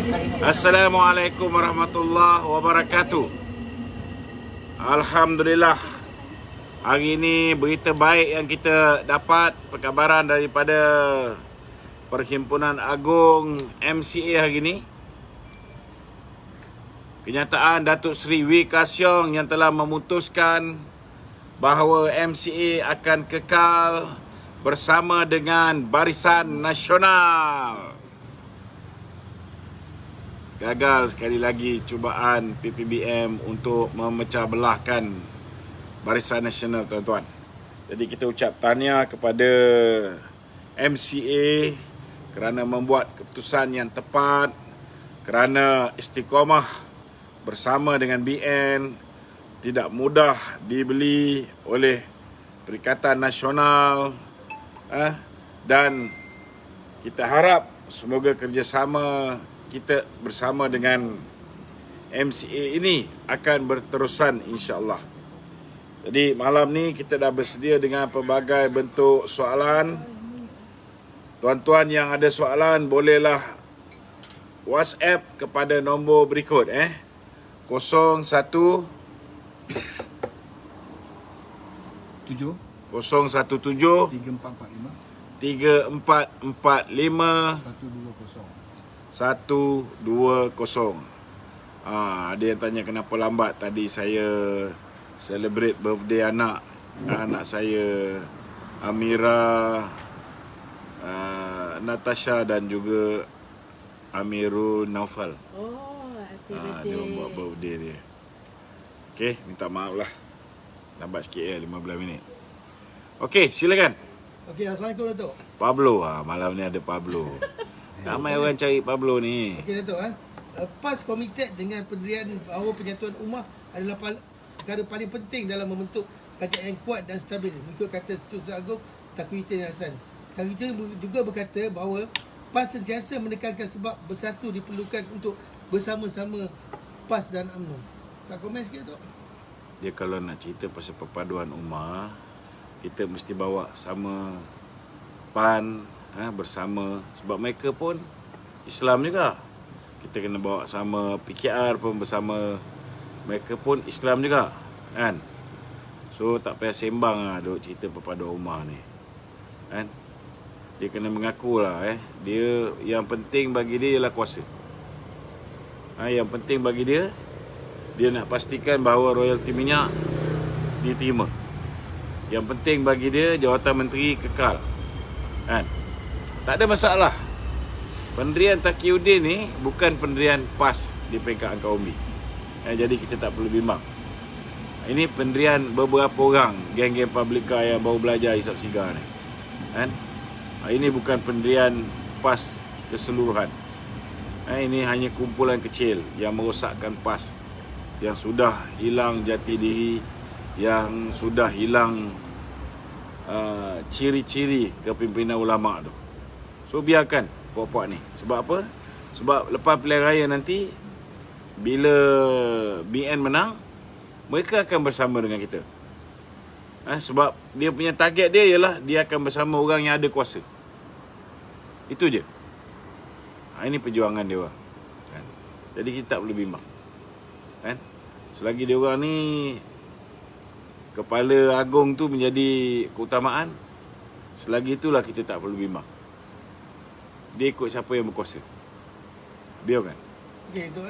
Assalamualaikum warahmatullahi wabarakatuh. Alhamdulillah, hari ini berita baik yang kita dapat, perkabaran daripada Perhimpunan Agung MCA hari ini. Kenyataan Datuk Seri Wee Ka Siong yang telah memutuskan bahawa MCA akan kekal bersama dengan Barisan Nasional. Gagal sekali lagi cubaan PPBM untuk memecah belahkan Barisan Nasional, tuan-tuan. Jadi kita ucap tahniah kepada MCA kerana membuat keputusan yang tepat, kerana istiqamah bersama dengan BN tidak mudah dibeli oleh Perikatan Nasional, dan kita harap semoga kerjasama kita bersama dengan MCA ini akan berterusan, insya-Allah. Jadi malam ni kita dah bersedia dengan pelbagai bentuk soalan. Tuan-tuan yang ada soalan bolehlah WhatsApp kepada nombor berikut 01 7 017 3445 3445 120. 120. Ada yang tanya kenapa lambat. Tadi saya celebrate birthday anak saya Amira, Natasha dan juga Amirul Naufal. Happy birthday. Dia buat birthday dia. Okey, minta maaf lah lambat sikit 15 minit. Okey, silakan. Okey, Assalamualaikum Datuk. Pablo, malam ni ada Pablo. Ramai orang cari Pablo ni. Okey Datuk, PAS komited dengan pendirian bahawa penyatuan ummah adalah perkara paling penting dalam membentuk kerajaan yang kuat dan stabil. Mengikut kata Setiausaha Agong Taqiyuddin Hasan. Taqiyuddin juga berkata bahawa PAS sentiasa menekankan sebab bersatu diperlukan untuk bersama-sama PAS dan UMNO. Tak komen sikit Datuk? Dia kalau nak cerita pasal perpaduan ummah, kita mesti bawa sama PAN bersama, sebab mereka pun Islam juga. Kita kena bawa sama PKR pun bersama, mereka pun Islam juga, kan? So tak payah sembang duk cerita perpaduan ummah ni, kan? Dia kena mengakulah dia yang penting bagi dia ialah kuasa. Yang penting bagi dia nak pastikan bahawa royalti minyak diterima. Yang penting bagi dia jawatan menteri kekal, kan? Tak ada masalah. Pendirian Taqiyuddin ni bukan pendirian PAS di peringkat angka umbi. Jadi kita tak perlu bimbang. Ini pendirian beberapa orang, geng-geng publika yang baru belajar hisap sigar ni, kan? Ini bukan pendirian PAS keseluruhan. Ini hanya kumpulan kecil yang merosakkan PAS, yang sudah hilang jati diri, yang sudah hilang ciri-ciri kepimpinan ulama' tu. So biarkan puak-puak ni. Sebab apa? Sebab lepas pilihan raya nanti, bila BN menang, mereka akan bersama dengan kita. Sebab dia punya target dia ialah dia akan bersama orang yang ada kuasa. Itu je. Ini perjuangan dia orang, kan? Jadi kita tak perlu bimbang, kan? Selagi dia orang ni kepala agung tu menjadi keutamaan, selagi itulah kita tak perlu bimbang. Dia ikut siapa yang berkuasa. Dia kan. Okey itu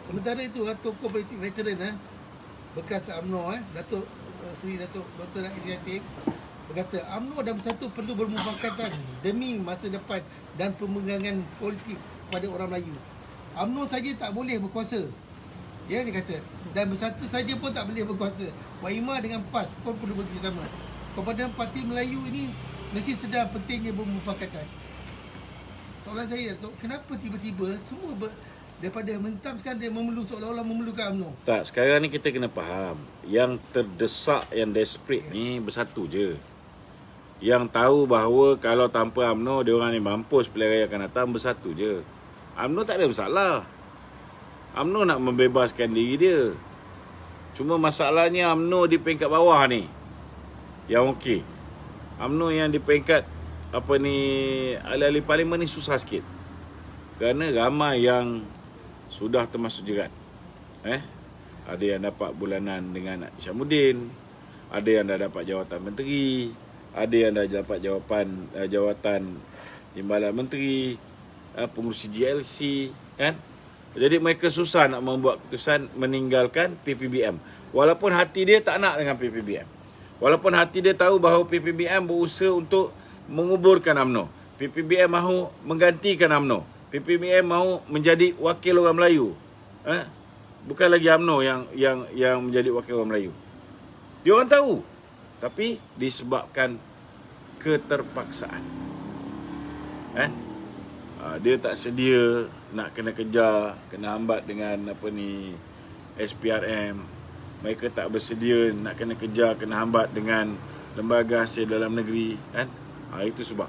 sementara itu tokoh politik veteran bekas UMNO Datuk Seri Datuk Dr. Rais Yatim berkata UMNO dan Bersatu perlu bermufakatan demi masa depan dan pemegangan politik pada orang Melayu. UMNO saja tak boleh berkuasa. Dia kata, dan Bersatu saja pun tak boleh berkuasa. Waimah dengan PAS pun perlu bekerjasama. Kepada parti Melayu ini mesti sedar pentingnya bermufakatan. Soalan saya tu, kenapa tiba-tiba semua daripada mentam sekarang dia seolah-olah memerlukan UMNO? Tak, sekarang ni kita kena faham, yang terdesak, yang desperate ni Bersatu je. Yang tahu bahawa kalau tanpa UMNO dia orang ni mampus pilihan raya akan datang, Bersatu je. UMNO tak ada masalah. UMNO nak membebaskan diri dia. Cuma masalahnya UMNO di peringkat bawah ni yang okey. UMNO yang di peringkat ahli-ahli parlimen ni susah sikit. Kerana ramai yang sudah termasuk jerat. Ada yang dapat bulanan dengan Isyamuddin, ada yang dah dapat jawatan menteri, ada yang dah dapat jawatan timbalan menteri, pengurusi GLC, kan? Jadi mereka susah nak membuat keputusan meninggalkan PPBM. Walaupun hati dia tak nak dengan PPBM. Walaupun hati dia tahu bahawa PPBM berusaha untuk menguburkan UMNO. PPBM mahu menggantikan UMNO. PPBM mahu menjadi wakil orang Melayu. Bukan lagi UMNO yang menjadi wakil orang Melayu. Dia orang tahu. Tapi disebabkan keterpaksaan. Dia tak sedia nak kena kejar, kena hambat dengan SPRM. Mereka tak bersedia nak kena kejar, kena hambat dengan lembaga hasil dalam negeri, kan? Itu sebab.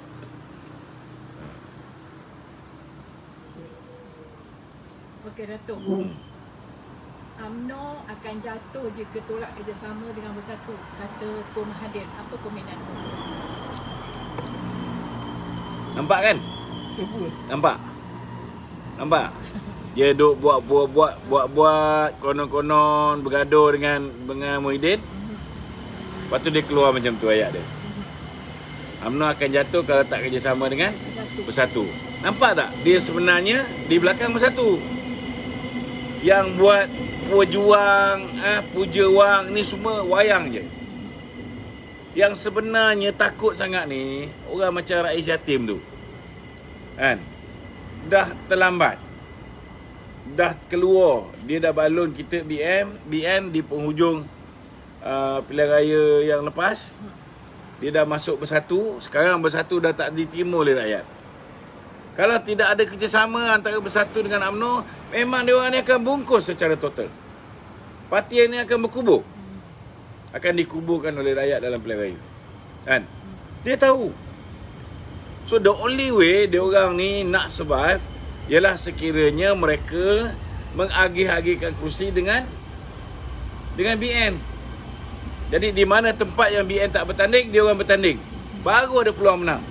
Okey Datuk. UMNO akan jatuh jika tolak kerjasama dengan Bersatu, kata Tun Mahathir. Apa komen anda? Nampak kan? Sebut. Nampak? Dia duk buat konon-konon bergaduh dengan Muhyiddin. Lepas tu dia keluar macam tu ayat dia. UMNO akan jatuh kalau tak kerjasama dengan Bersatu. Nampak tak? Dia sebenarnya di belakang Bersatu. Yang buat puja wang ni semua wayang je. Yang sebenarnya takut sangat ni orang macam Rais Yatim tu. Kan? Dah terlambat. Dah keluar. Dia dah balon kita BN di penghujung pilihan raya yang lepas. Dia dah masuk Bersatu. Sekarang Bersatu dah tak diterima oleh rakyat. Kalau tidak ada kerjasama antara Bersatu dengan UMNO, memang dia orang ni akan bungkus secara total. Parti ini akan berkubur. Akan dikuburkan oleh rakyat dalam pilihan raya. Kan? Dia tahu. So the only way dia orang ni nak survive ialah sekiranya mereka mengagih-agihkan kerusi dengan BN. Jadi di mana tempat yang BN tak bertanding, dia orang bertanding. Baru ada peluang menang.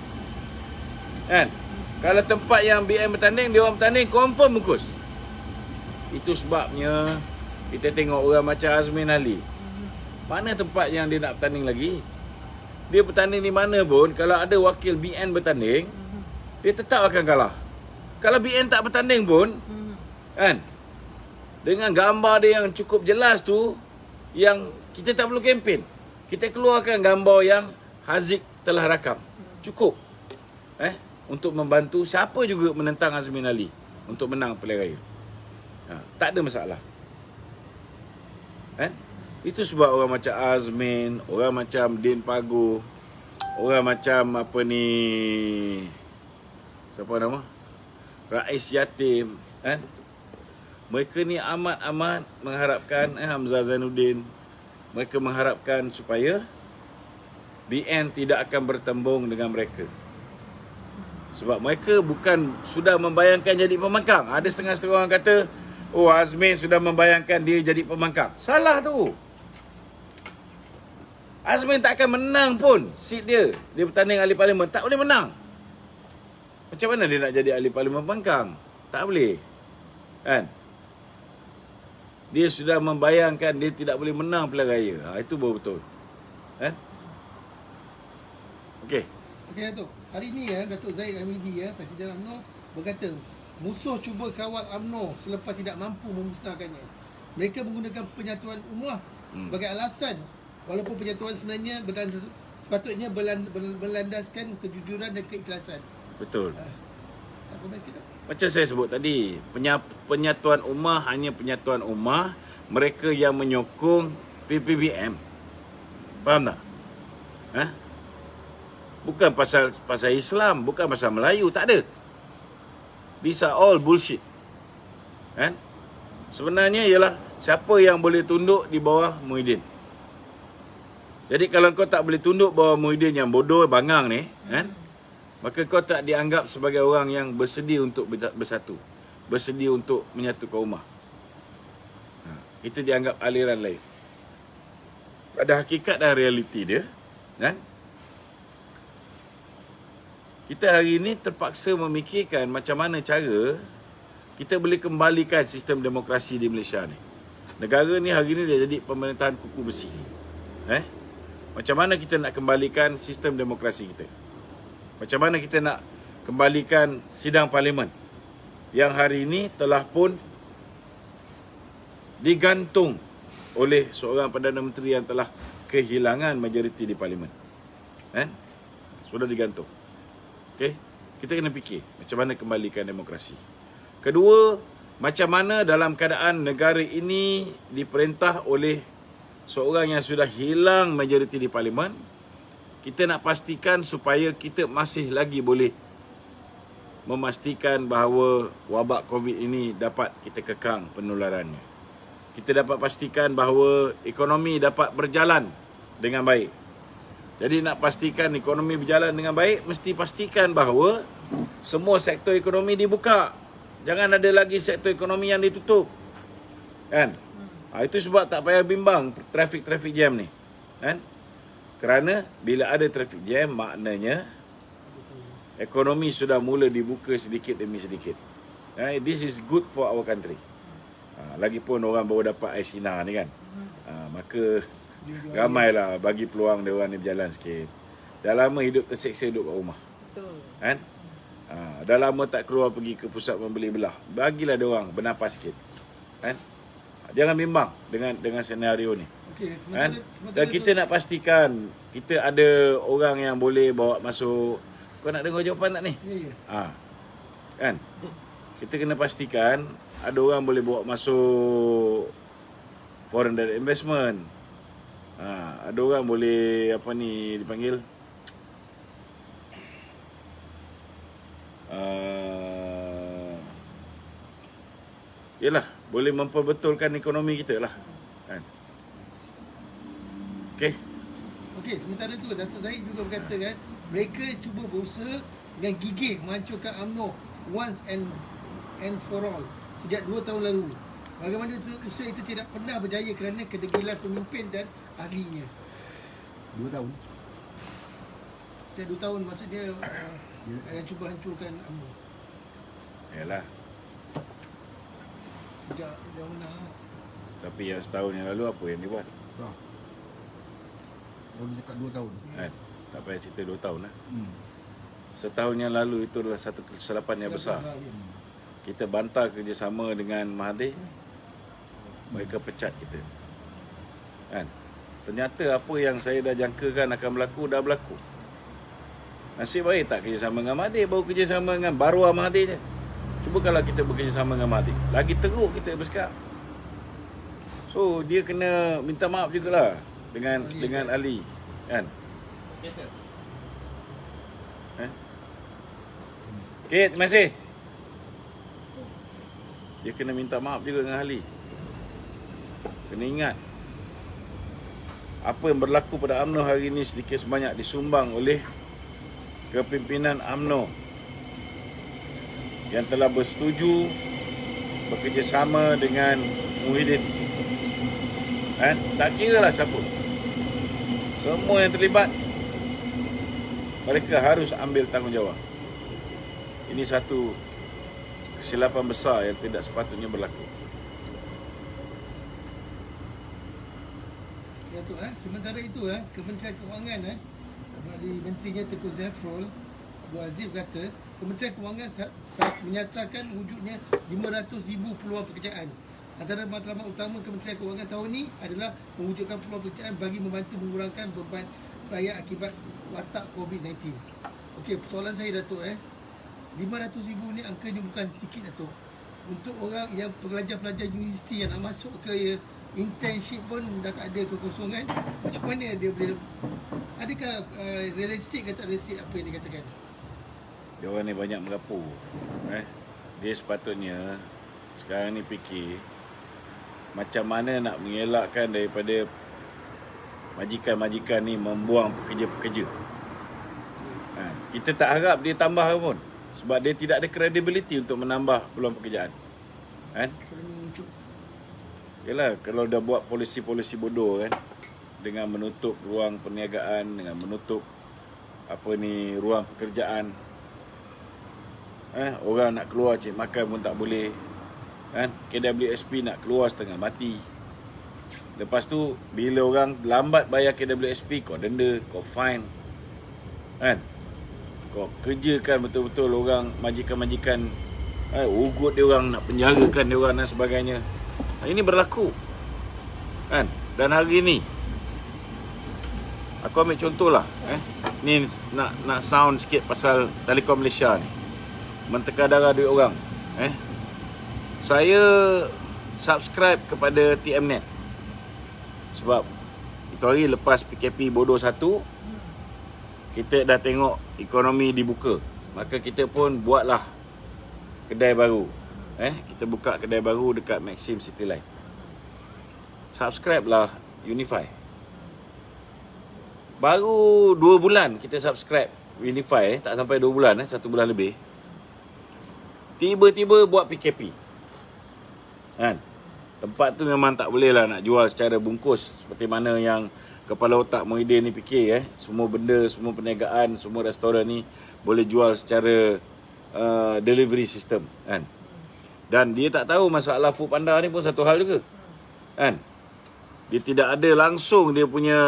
Kan? Kalau tempat yang BN bertanding, dia orang bertanding, confirm bungkus. Itu sebabnya kita tengok orang macam Azmin Ali. Mana tempat yang dia nak bertanding lagi? Dia bertanding di mana pun, kalau ada wakil BN bertanding, dia tetap akan kalah. Kalau BN tak bertanding pun, kan? Dengan gambar dia yang cukup jelas tu, yang kita tak perlu kempen. Kita keluarkan gambar yang Haziq telah rakam. Cukup. Untuk membantu siapa juga menentang Azmin Ali untuk menang pilihan raya. Tak ada masalah. Itu sebab orang macam Azmin, orang macam Din Pagu, orang macam siapa nama? Rais Yatim, mereka ni amat mengharapkan Hamzah Zainuddin, mereka mengharapkan supaya BN tidak akan bertembung dengan mereka. Sebab mereka bukan sudah membayangkan jadi pembangkang. Ada setengah-setengah orang kata, Azmin sudah membayangkan diri jadi pembangkang. Salah tu. Azmin tak akan menang pun seat dia. Dia bertanding ahli parlimen, tak boleh menang. Macam mana dia nak jadi ahli parlimen pembangkang? Tak boleh. Kan? Dia sudah membayangkan dia tidak boleh menang pilihan raya. Itu baru betul. Okey. Okey Datuk. Hari ini Datuk Zahid Hamidi Presiden UMNO berkata musuh cuba kawal UMNO selepas tidak mampu memusnahkannya. Mereka menggunakan penyatuan umrah sebagai alasan, walaupun penyatuan sebenarnya sepatutnya berlandaskan kejujuran dan keikhlasan. Betul. Tak komen sikit tak? Macam saya sebut tadi, penyatuan ummah hanya penyatuan ummah mereka yang menyokong PPBM. Faham tak? Bukan pasal Islam, bukan pasal Melayu, tak ada. These are all bullshit. Sebenarnya ialah siapa yang boleh tunduk di bawah Muhyiddin. Jadi kalau kau tak boleh tunduk bawah Muhyiddin yang bodoh, bangang ni, maka kau tak dianggap sebagai orang yang bersedia untuk bersatu, bersedia untuk menyatukan ummah. Itu dianggap aliran lain. Pada hakikat dan realiti dia, kita hari ini terpaksa memikirkan macam mana cara kita boleh kembalikan sistem demokrasi di Malaysia ni. Negara ni hari ni dia jadi pemerintahan kuku besi. Macam mana kita nak kembalikan sistem demokrasi kita? Macam mana kita nak kembalikan sidang parlimen yang hari ini telah pun digantung oleh seorang Perdana Menteri yang telah kehilangan majoriti di parlimen. Sudah digantung. Okey, kita kena fikir macam mana kembalikan demokrasi. Kedua, macam mana dalam keadaan negara ini diperintah oleh seorang yang sudah hilang majoriti di parlimen, kita nak pastikan supaya kita masih lagi boleh memastikan bahawa wabak COVID ini dapat kita kekang penularannya. Kita dapat pastikan bahawa ekonomi dapat berjalan dengan baik. Jadi nak pastikan ekonomi berjalan dengan baik, mesti pastikan bahawa semua sektor ekonomi dibuka. Jangan ada lagi sektor ekonomi yang ditutup. Kan? Itu sebab tak payah bimbang traffic jam ni. Kan? Kerana bila ada traffic jam, maknanya ekonomi sudah mula dibuka sedikit demi sedikit. This is good for our country. Lagipun orang baru dapat Aisina ni kan. Maka ramailah bagi peluang dia orang ni berjalan sikit. Dah lama hidup terseksa duduk kat rumah. Betul. Kan? Dah lama tak keluar pergi ke pusat membeli belah. Bagilah dia orang bernafas sikit. Kan? Jangan bimbang dengan senario ni. Okey, Kan? Dan kita nak pastikan kita ada orang yang boleh bawa masuk. Kau nak dengar jawapan tak ni? Ya. Kan? Kita kena pastikan ada orang boleh bawa masuk foreign direct investment. Ada orang boleh dipanggil yalah, boleh memperbetulkan ekonomi kita lah. Kan? Okey, sementara tu Datuk Zahid juga berkatakan mereka cuba berusaha dengan gigih menghancurkan UMNO once and for all sejak 2 tahun lalu. Bagaimana usaha itu tidak pernah berjaya kerana kedegilan pemimpin dan ahlinya. 2 tahun. Sejak 2 tahun maksudnya yang cuba hancurkan UMNO. yalah. Sejak jauh mana. Tapi yang setahun yang lalu apa yang dia buat? Baru dekat 2 tahun. Kan? Tak payah cerita 2 tahun lah. Setahun yang lalu itu adalah satu kesilapan yang besar. Kita bantah kerjasama dengan Mahathir, mereka pecat kita. Kan? Ternyata apa yang saya dah jangkakan akan berlaku, dah berlaku. Nasib baik tak kerjasama dengan Mahathir, baru kerjasama dengan Barwah Mahathir je. Cuba kalau kita bekerjasama dengan Mahathir, lagi teruk kita bersekap. So, dia kena minta maaf jugalah dengan Ali. Kan? Okay, terima kasih. Dia kena minta maaf juga dengan Ali. Kena ingat, apa yang berlaku pada UMNO hari ini sedikit sebanyak disumbang oleh kepimpinan UMNO yang telah bersetuju bekerjasama dengan Muhyiddin. Tak kira lah siapa, semua yang terlibat, mereka harus ambil tanggungjawab. Ini satu kesilapan besar yang tidak sepatutnya berlaku. Ya tu sementara itu Kementerian Kewangan melalui menterinya Tengku Zafrul Abdul Aziz kata Kementerian Kewangan menyasarkan wujudnya 500,000 peluang pekerjaan. Antara matlamat utama Kementerian Kewangan tahun ini adalah mewujudkan peluang pekerjaan bagi membantu mengurangkan beban rakyat akibat watak COVID-19. Okey, soalan saya Datuk 500,000 ni angkanya bukan sikit Datuk. Untuk orang yang pelajar-pelajar universiti yang nak masuk ke internship pun dah tak ada kekosongan. Macam mana dia boleh, adakah realistik ke tak realistik apa yang dikatakan? Dia orang ni banyak merapu. Dia sepatutnya sekarang ni fikir macam mana nak mengelakkan daripada majikan-majikan ni membuang pekerja-pekerja. Kita tak harap dia tambah pun, sebab dia tidak ada credibility untuk menambah peluang pekerjaan. Yalah, kalau dah buat polisi-polisi bodoh dengan menutup ruang perniagaan, dengan menutup ruang pekerjaan. Orang nak keluar cari makan pun tak boleh. Kan? KWSP nak keluar setengah mati. Lepas tu bila orang lambat bayar KWSP, kau denda, kau fine. Kan? Kau kerjakan betul-betul orang majikan-majikan, ugut dia orang, nak penjarakan dia orang dan sebagainya. Ini berlaku. Kan? Dan hari ni aku ambil contohlah, ni nak sound sikit pasal Telekom Malaysia ni. Mentekar darah duit orang. Saya subscribe kepada TMNet. Sebab itu hari lepas PKP bodoh 1, kita dah tengok ekonomi dibuka. Maka kita pun buatlah kedai baru. Kita buka kedai baru dekat Maxim Cityline. Subscribe lah Unify. Baru 2 bulan kita subscribe Unify, tak sampai 2 bulan, 1 bulan lebih. Tiba-tiba buat PKP. Kan? Tempat tu memang tak boleh lah nak jual secara bungkus seperti mana yang kepala otak Muhyiddin ni fikir. Semua benda, semua perniagaan, semua restoran ni boleh jual secara delivery system. Kan? Dan dia tak tahu masalah Foodpanda ni pun satu hal juga. Kan? Dia tidak ada langsung dia punya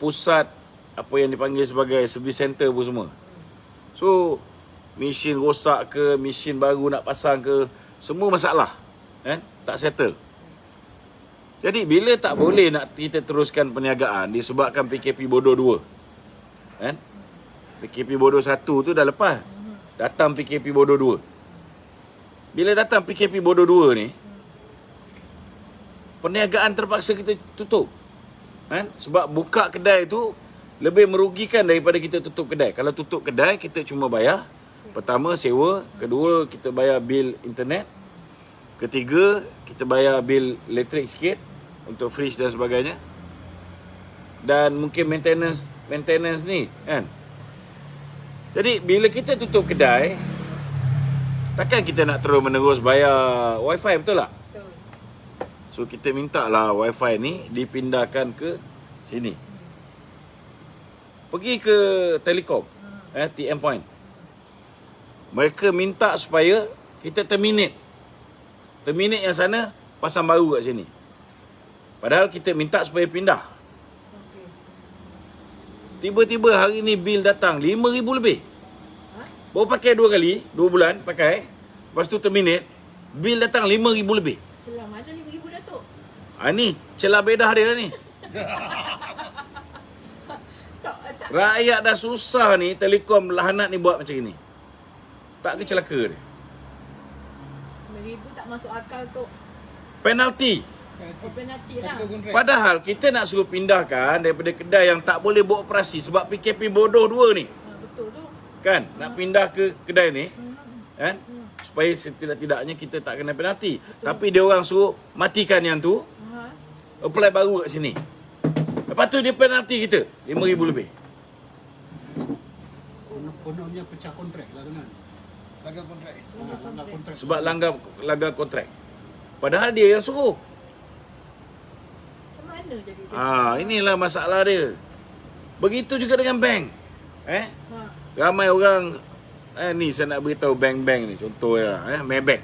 pusat apa yang dipanggil sebagai service center pun semua. So mesin rosak ke, mesin baru nak pasang ke, semua masalah. Tak settle. Jadi bila tak boleh nak kita teruskan perniagaan disebabkan PKP bodoh 2. PKP bodoh 1 tu dah lepas. Datang PKP bodoh 2. Bila datang PKP bodoh 2 ni, perniagaan terpaksa kita tutup. Sebab buka kedai tu lebih merugikan daripada kita tutup kedai. Kalau tutup kedai, kita cuma bayar pertama sewa, kedua kita bayar bil internet, ketiga kita bayar bil elektrik sikit untuk fridge dan sebagainya, dan mungkin maintenance ni kan. Jadi bila kita tutup kedai, takkan kita nak terus menerus bayar wifi, betul tak? Betul. So kita minta lah wifi ni dipindahkan ke sini. Pergi ke Telekom, TM Point. Mereka minta supaya kita terminate yang sana, pasang baru kat sini. Padahal kita minta supaya pindah. Okey. Tiba-tiba hari ni bil datang 5,000 lebih. Baru pakai 2 kali, 2 bulan pakai. Lepas tu terminate, bil datang 5,000 lebih. Celah mana 5,000 Datuk? Ni celah bedah dia ni. Tak. Rakyat dah susah ni, Telekom lahanat ni buat macam ni. Tak ke celaka dia? 5,000 tak masuk akal tu. Penalti. Oh, penalti lah. Padahal kita nak suruh pindahkan daripada kedai yang tak boleh beroperasi sebab PKP bodoh 2 ni. Betul tu. Kan? Nak pindah ke kedai ni. Kan? Supaya setidak-tidaknya kita tak kena penalti. Tapi dia orang suruh matikan yang tu. Apply baru kat sini. Lepas tu dia penalti kita 5,000 lebih. Kononnya pecah kontrak lah kan. Langgar kontrak. Langgar kontrak. Sebab langgar kontrak. Padahal dia yang suruh. Macam mana jadi? Inilah masalah dia. Begitu juga dengan bank. Ramai orang ni saya nak beritahu bank-bank ni, contohnya Maybank.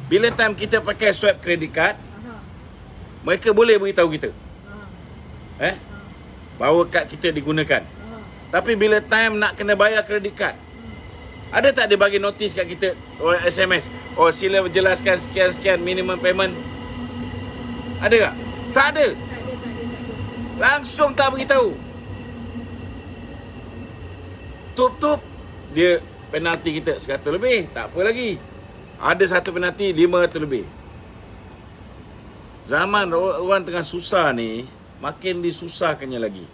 Bila time kita pakai swipe credit card, mereka boleh beritahu kita bahawa kad kita digunakan. Tapi bila time nak kena bayar credit card, ada tak dia bagi notis kat kita, SMS, sila jelaskan sekian-sekian minimum payment? Ada tak? Tak ada. Langsung tak beritahu. Tup-tup, dia penalti kita 100 lebih. Tak apa lagi. Ada satu penalti 500 lebih. Zaman orang tengah susah ni, makin disusahkannya lagi.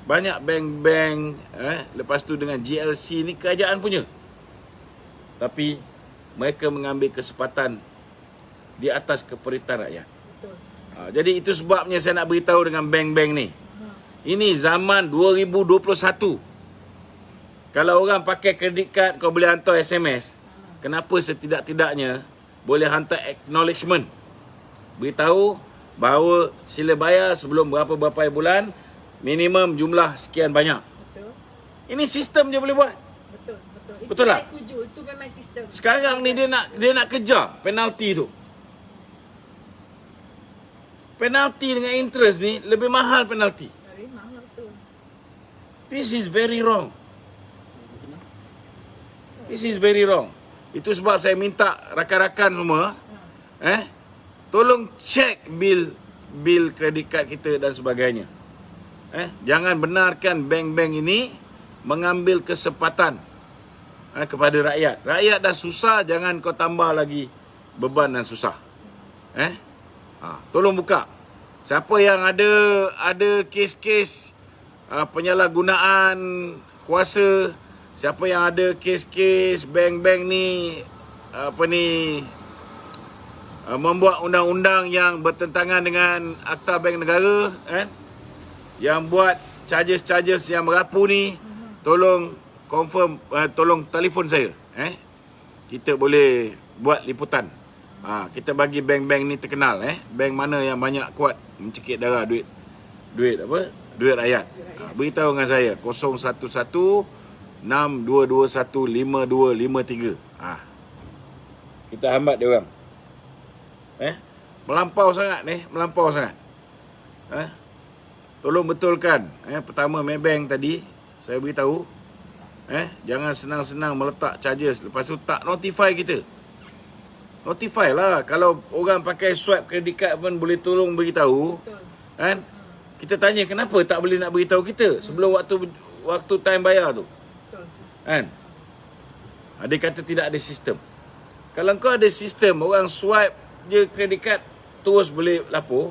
Banyak bank-bank, lepas tu dengan GLC ni kerajaan punya. Tapi mereka mengambil kesempatan di atas keperitan rakyat. Betul. Jadi itu sebabnya saya nak beritahu dengan bank-bank ni. Ini zaman 2021. Kalau orang pakai kredit card, kau boleh hantar SMS. Kenapa setidak-tidaknya boleh hantar acknowledgement? Beritahu bahawa sila bayar sebelum berapa-berapa bulan, minimum jumlah sekian banyak. Betul. Ini sistem je boleh buat. Betul. Itu Betul tak? saya setuju. Itu memang sistem. Sekarang ni dia nak kejar penalti tu. Penalti dengan interest ni lebih mahal penalti. Memang betul. This is very wrong. This is very wrong. Itu sebab saya minta rakan-rakan semua tolong check bil kredit kad kita dan sebagainya. Jangan benarkan bank-bank ini mengambil kesempatan kepada rakyat. Rakyat dah susah, jangan kau tambah lagi beban dan susah. Tolong buka. Siapa yang ada kes-kes penyalahgunaan kuasa, siapa yang ada kes-kes bank-bank ni membuat undang-undang yang bertentangan dengan Akta Bank Negara, yang buat charges-charges yang merapu ni, tolong confirm, tolong telefon saya. Kita boleh buat liputan. Kita bagi bank-bank ni terkenal, bank mana yang banyak kuat mencekik darah duit rakyat. Beritahu dengan saya 011-622-15253. Kita hambat dia orang. Melampau sangat. Tolong betulkan. Pertama Maybank tadi saya beritahu, jangan senang-senang meletak charges, lepas tu tak notify kita. Notify lah. Kalau orang pakai swipe credit card pun boleh tolong beritahu. Betul. Kan? Kita tanya kenapa tak boleh nak beritahu kita sebelum waktu time bayar tu. Betul. Kan? Dia kata tidak ada sistem. Kalau kau ada sistem, orang swipe je credit card terus boleh lapor,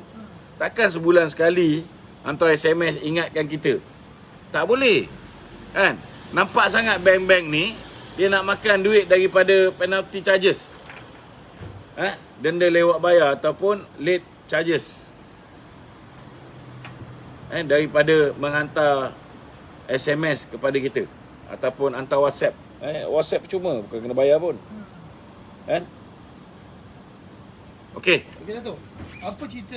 takkan sebulan sekali hantar SMS ingatkan kita. Tak boleh. Kan? Nampak sangat bank-bank ni dia nak makan duit daripada penalty charges. Denda lewat bayar ataupun late charges. Daripada menghantar SMS kepada kita ataupun hantar WhatsApp. WhatsApp cuma, bukan kena bayar pun. Okey. Okey Dato'. Apa cerita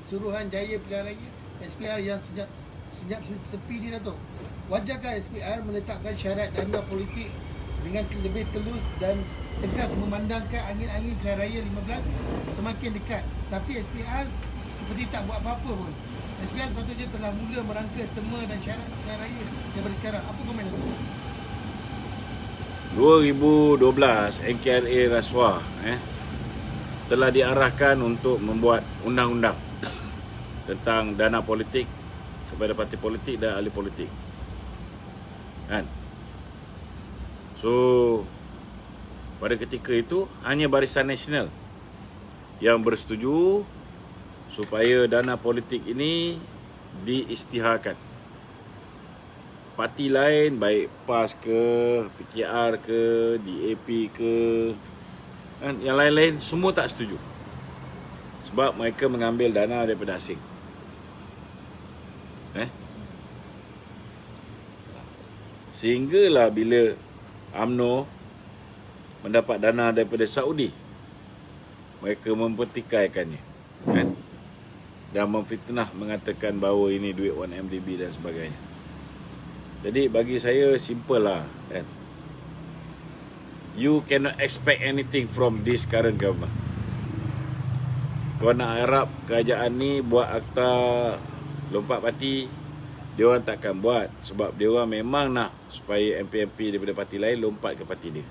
Suruhan Jaya Pilihan Raya SPR yang senyap sepi ni Dato'? Wajarkah SPR meletakkan syarat dana politik dengan lebih telus dan tegas memandangkan angin-angin pilihan raya 15 semakin dekat, tapi SPR seperti tak buat apa-apa pun. SPR sepatutnya telah mula merangka tema dan syarat pilihan raya daripada sekarang. Apa komen Dato'? 2012 NKRA Rasuah telah diarahkan untuk membuat undang-undang tentang dana politik kepada parti politik dan ahli politik. Kan? So pada ketika itu hanya Barisan Nasional yang bersetuju supaya dana politik ini diisytiharkan. Parti lain baik PAS ke, PKR ke, DAP ke, yang lain-lain semua tak setuju. Sebab mereka mengambil dana daripada asing. Sehinggalah bila UMNO mendapat dana daripada Saudi, mereka mempertikaikannya, dan memfitnah mengatakan bahawa ini duit 1MDB dan sebagainya. Jadi bagi saya simple lah, you cannot expect anything from this current government. Kau nak harap kerajaan ni buat akta lompat parti, dia orang takkan buat. Sebab dia orang memang nak supaya MP-MP daripada parti lain lompat ke parti dia.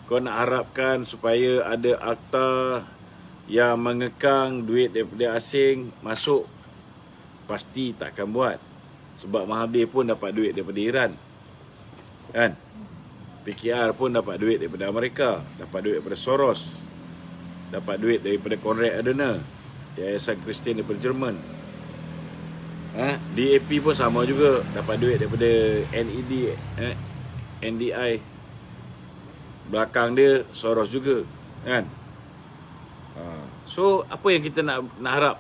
Kau nak harapkan supaya ada akta yang mengekang duit daripada asing masuk, pasti takkan buat. Sebab Mahathir pun dapat duit daripada Iran, kan? PKR pun dapat duit daripada Amerika, dapat duit daripada Soros, dapat duit daripada Konrad Adenauer, Yayasan Kristian daripada Jerman. DAP pun sama juga, dapat duit daripada NDI, belakang dia Soros juga, kan? So apa yang kita nak harap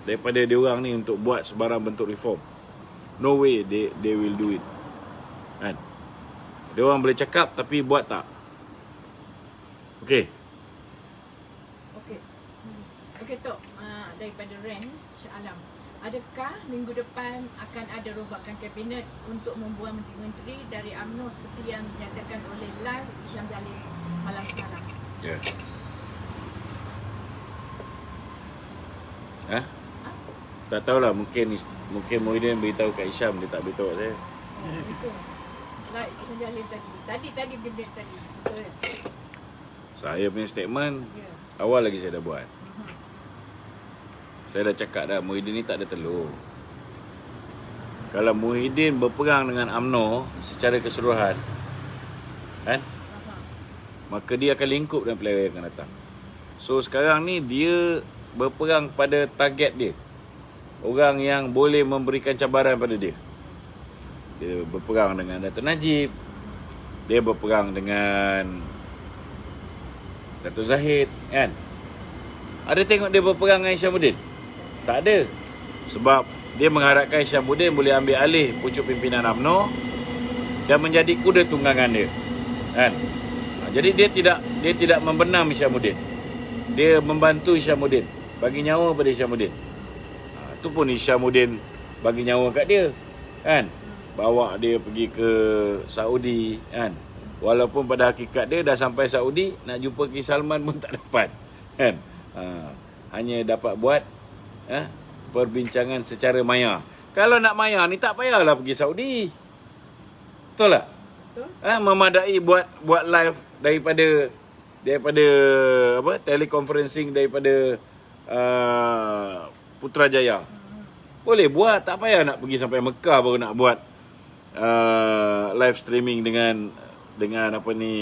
daripada dia orang ni untuk buat sebarang bentuk reform? No way they will do it, kan? Dia orang boleh cakap tapi buat tak. Okey. Okey Tok, daripada Ren Shah Alam. adakah minggu depan akan ada rombakan kabinet untuk membuang menteri-menteri dari UMNO seperti yang dinyatakan oleh Lai Hisham Jalil malam semalam? Ya. Tak tahulah, mungkin Muhyiddin beritahu Kak Hisham, dia tak beritahu kat saya. Itu Lai Hisham Jalil tadi benda tadi. Betul. Saya punya statement Ya. awal lagi saya dah buat. Saya dah cakap dah, Muhyiddin ni tak ada telur. Kalau Muhyiddin berperang dengan UMNO secara keseluruhan, kan, maka dia akan lingkup dengan pilihan yang akan datang. So sekarang ni dia berperang pada target dia, orang yang boleh memberikan cabaran pada dia. Dia berperang dengan Dato' Najib, dia berperang dengan Dato' Zahid, kan. Ada tengok dia berperang dengan Hishamuddin? Tak ada. Sebab dia mengharapkan Hishamuddin boleh ambil alih pucuk pimpinan UMNO dan menjadi kuda tunggangan dia, kan. Jadi dia tidak membenam Hishamuddin. Dia membantu Hishamuddin, bagi nyawa pada Hishamuddin. Itu pun Hishamuddin bagi nyawa kat dia, kan. Bawa dia pergi ke Saudi, kan. Walaupun pada hakikat dia dah sampai Saudi, nak jumpa King Salman pun tak dapat, kan. Hanya dapat buat perbincangan secara maya. Kalau nak maya ni tak payahlah pergi Saudi. Betul tak? Betul. Memadai buat live daripada apa, teleconferencing daripada Putrajaya. Boleh buat, tak payah nak pergi sampai Mekah baru nak buat live streaming dengan apa ni,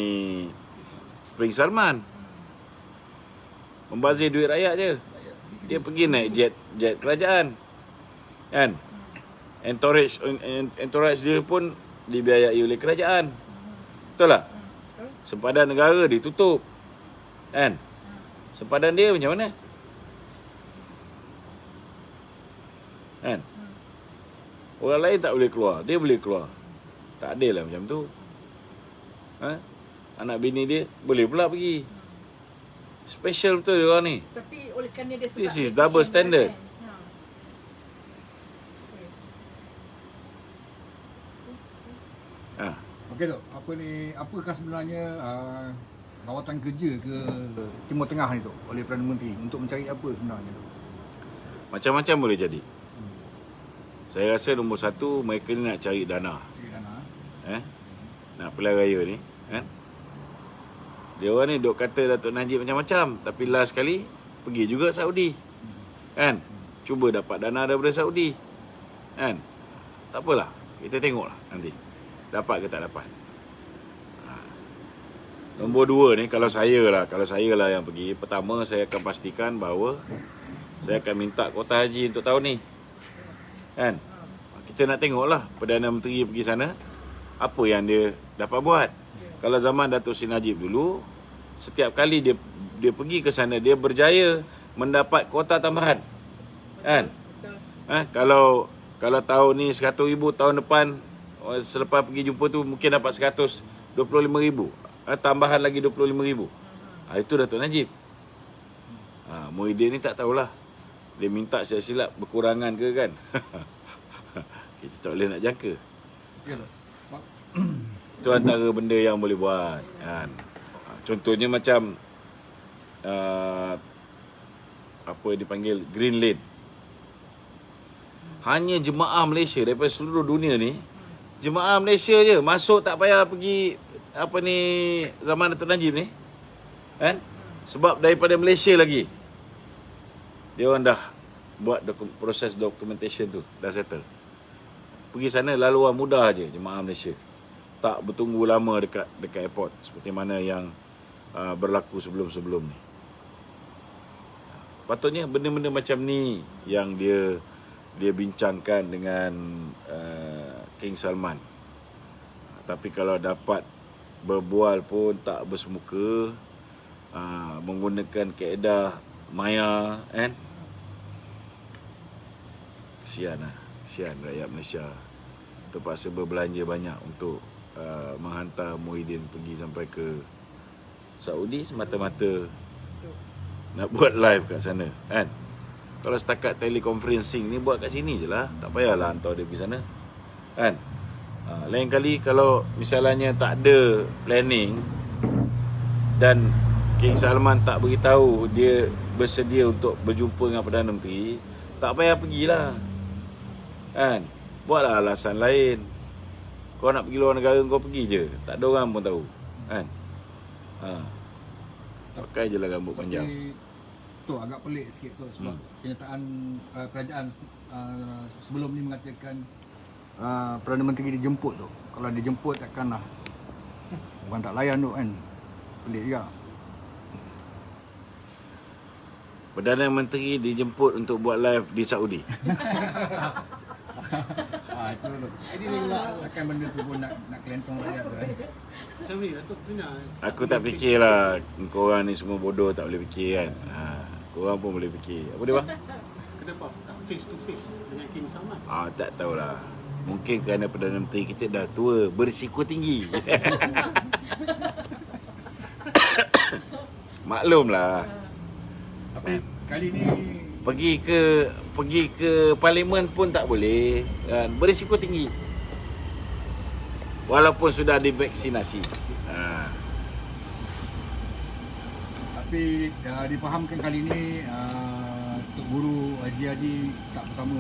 Prince Salman. Membazir duit rakyat je. Dia pergi naik jet kerajaan, kan. Entourage dia pun dibiayai oleh kerajaan. Betul tak? Sempadan negara ditutup, kan. Sempadan dia macam mana, kan. Orang lain tak boleh keluar, dia boleh keluar. Tak adil lah macam tu. Anak bini dia boleh pula pergi. Special betul dia orang ni. Tapi oleh kerana dia sebab This is dia double PM standard. kan? Okey Dok, apakah sebenarnya lawatan kerja ke Timur Tengah ni Dok oleh Perdana Menteri untuk mencari apa sebenarnya Dok? Macam-macam boleh jadi. Saya rasa nombor satu, mereka ni nak cari dana. Cari dana. Nak pilihan raya ni, kan. Dia orang ni duk kata Dato' Najib macam-macam, tapi last kali pergi juga Saudi, kan. Cuba dapat dana daripada Saudi, kan. Tak apalah, kita tengoklah nanti dapat ke tak dapat. Nombor dua ni, kalau saya lah yang pergi, pertama saya akan pastikan bahawa saya akan minta kuota haji untuk tahun ni, kan. Kita nak tengoklah Perdana Menteri pergi sana, apa yang dia dapat buat. Kalau zaman Dato' Sri Najib dulu, setiap kali dia pergi ke sana, dia berjaya mendapat kuota tambahan, kan. Kalau tahun ni 100,000, tahun depan selepas pergi jumpa tu mungkin dapat 125,000, tambahan lagi 25,000. Itu Dato' Najib. Muhyiddin ni tak tahulah, dia minta silap-silap berkurangan ke, kan. Kita tak boleh nak jangka. Ya Dok. Itu antara benda yang boleh buat, kan. Contohnya macam apa dipanggil Green Lane. Hanya jemaah Malaysia daripada seluruh dunia ni, jemaah Malaysia je masuk, tak payah pergi apa ni zaman Dato' Najib ni, kan. Sebab daripada Malaysia lagi dia orang dah buat proses documentation tu, dah settle. Pergi sana laluan mudah je jemaah Malaysia. Tak bertunggu lama dekat airport seperti mana yang berlaku sebelum-sebelum ni. Patutnya benda-benda macam ni yang dia bincangkan dengan King Salman. Tapi kalau dapat berbual pun tak bersemuka, menggunakan kaedah maya, kan. Kesian rakyat Malaysia terpaksa berbelanja banyak untuk menghantar Muhyiddin pergi sampai ke Saudi semata-mata nak buat live kat sana, kan. Kalau setakat teleconferencing ni buat kat sini je lah. Tak payahlah hantar dia pergi sana. Kan? Lain kali kalau misalnya tak ada planning dan King Salman tak beritahu dia bersedia untuk berjumpa dengan Perdana Menteri, tak payah pergilah. Kan? Buatlah alasan lain. Kau nak pergi luar negara, kau pergi je. Tak ada orang pun tahu. Kan? Pakai je lah rambut panjang. Tu agak pelik sikit tu sebab kenyataan kerajaan sebelum ni mengatakan Perdana Menteri dijemput tu. Kalau dijemput takkanlah orang tak layan tu kan. Pelik juga. Perdana Menteri dijemput untuk buat live di Saudi. Itu tu. Ini elak. Takkan benda tu pun nak kelentong rakyat tu kan. Macam ni, Datuk Pina. Aku tak fikirlah korang ni semua bodoh tak boleh fikir kan. Korang pun boleh fikir. Apa dia bang? Kenapa tak face to face dengan King Salman? Tak tahulah. Mungkin kerana Perdana Menteri kita dah tua, berisiko tinggi. Maklumlah. Tapi kali ni Pergi ke parlimen pun tak boleh. Berisiko tinggi. Walaupun sudah divaksinasi. tapi difahamkan kali ni Tok Guru Haji Hadi tak bersama.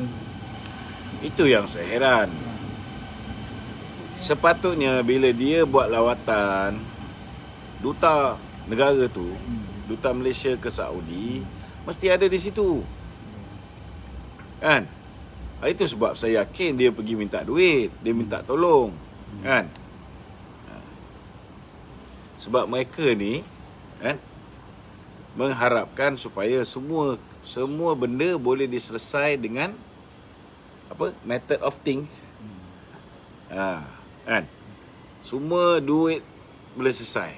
Itu yang saya heran. Sepatutnya bila dia buat lawatan, duta negara tu, duta Malaysia ke Saudi, mesti ada di situ. Kan? Itu sebab saya yakin dia pergi minta duit, dia minta tolong. Kan? Sebab mereka ni kan, mengharapkan supaya semua benda boleh diselesai dengan apa? Method of things. Kan? Semua duit boleh selesai.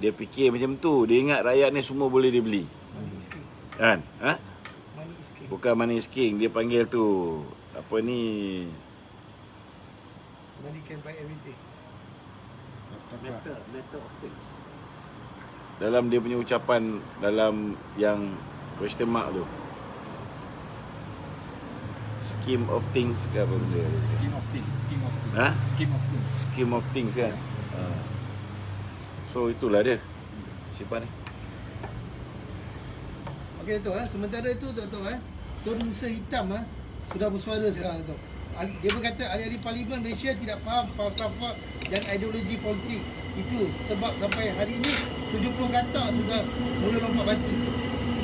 Dia fikir macam tu. Dia ingat rakyat ni semua boleh dibeli. Kan? Money is king. Bukan money is king. Dia panggil tu apa ni? Money can buy everything. Matter of things. Dalam dia punya ucapan dalam yang question mark tu. Scheme of things ke apa benda? Scheme of things. Scheme of things kan. So itulah dia. Siapa ni? Okey Datuk, sementara itu Datuk, Tun Musa Hitam sudah bersuara sekarang Datuk. Dia berkata ahli-ahli parlimen Malaysia tidak faham falsafah dan ideologi politik. Itu sebab sampai hari ini 70 katak sudah mula lompat batu.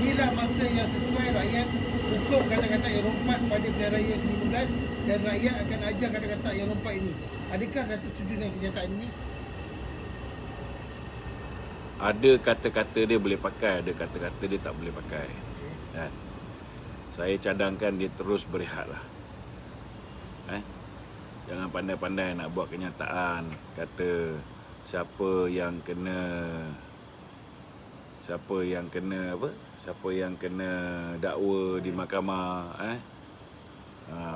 Inilah masa yang sesuai rakyat hukum kata-kata yang lompat pada pilihan raya ke-15 dan rakyat akan ajar kata-kata yang lompat ini. Adakah Datuk setuju dengan kenyataan ini? Ada kata-kata dia boleh pakai, ada kata-kata dia tak boleh pakai. Kan? Saya cadangkan dia terus berehatlah. Jangan pandai-pandai nak buat kenyataan kata siapa yang kena dakwa di mahkamah,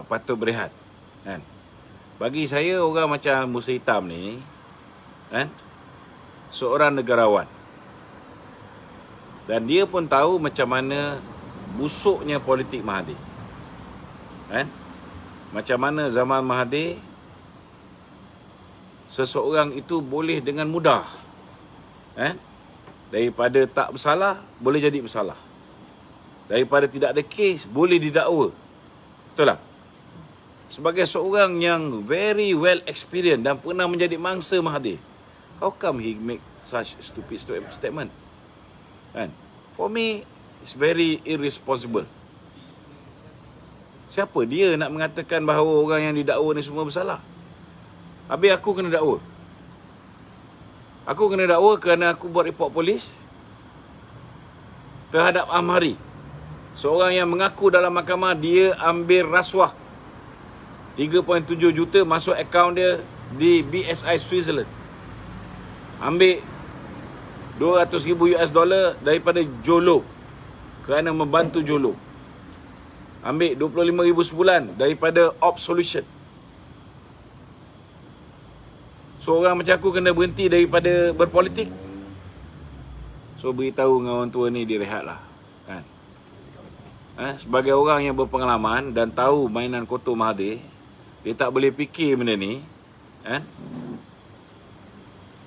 patut berehat, kan? Bagi saya orang macam Musa Hitam ni, kan, seorang negarawan, dan dia pun tahu macam mana busuknya politik Mahathir, kan? Macam mana zaman Mahathir seseorang itu boleh dengan mudah daripada tak bersalah boleh jadi bersalah, daripada tidak ada kes boleh didakwa. Betul tak? Sebagai seorang yang very well experienced dan pernah menjadi mangsa Mahathir, how come he make such stupid statement? Kan? For me, it's very irresponsible. Siapa dia nak mengatakan bahawa orang yang didakwa ni semua bersalah? Habis aku kena dakwa. Aku kena dakwa kerana aku buat report polis terhadap Amhari, seorang yang mengaku dalam mahkamah dia ambil rasuah 3.7 juta masuk akaun dia di BSI Switzerland. Ambil $200,000 daripada Jolo kerana membantu Jolo. Ambil 25,000 sebulan daripada Op Solution. So orang macam aku kena berhenti daripada berpolitik. So beritahu dengan orang tua ni direhatlah, kan? sebagai orang yang berpengalaman dan tahu mainan kotor Mahathir, dia tak boleh fikir benda ni.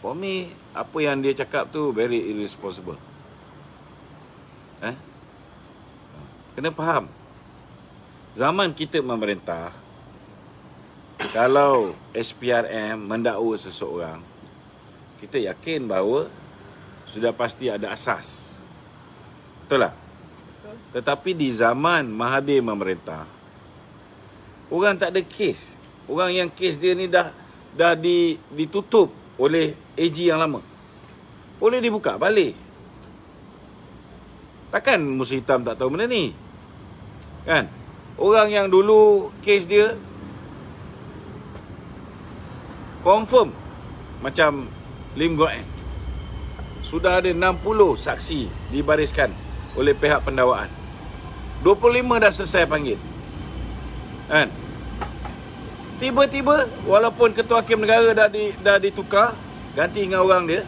For me, apa yang dia cakap tu very irresponsible. Kena faham. Zaman kita memerintah, kalau SPRM mendakwa seseorang, kita yakin bahawa sudah pasti ada asas. Betul tak? Tetapi di zaman Mahathir memerintah, orang tak ada kes. Orang yang kes dia ni dah ditutup oleh AG yang lama. Boleh dibuka balik. Takkan Musa Hitam tak tahu benda ni? Kan? Orang yang dulu kes dia confirm macam Lim Guok sudah ada 60 saksi dibariskan oleh pihak pendakwaan. 25 dah selesai panggil. Kan? Tiba-tiba walaupun ketua hakim negara dah ditukar, ganti dengan orang dia,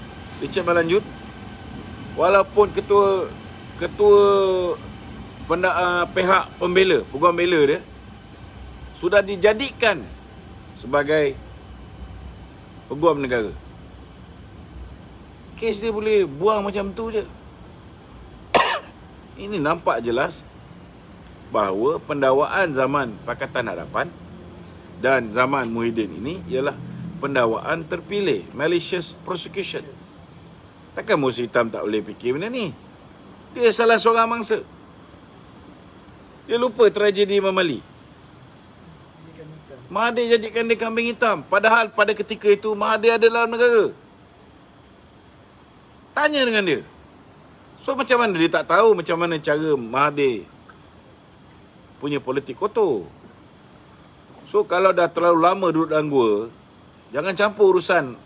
Richard Malanjut. Walaupun ketua pihak pembela, peguam bela dia sudah dijadikan sebagai peguam negara. Kes dia boleh buang macam tu je. Ini nampak jelas bahawa pendakwaan zaman Pakatan Harapan dan zaman Muhyiddin ini ialah pendakwaan terpilih, malicious prosecution. Takkan Musa Hitam tak boleh fikir benda ni? Dia salah seorang mangsa. Dia lupa tragedi Mamali. Mahathir jadikan dia kambing hitam. Padahal pada ketika itu Mahathir ada dalam negara. Tanya dengan dia. So macam mana dia tak tahu macam mana cara Mahathir punya politik kotor? So kalau dah terlalu lama duduk dalam gua, jangan campur urusan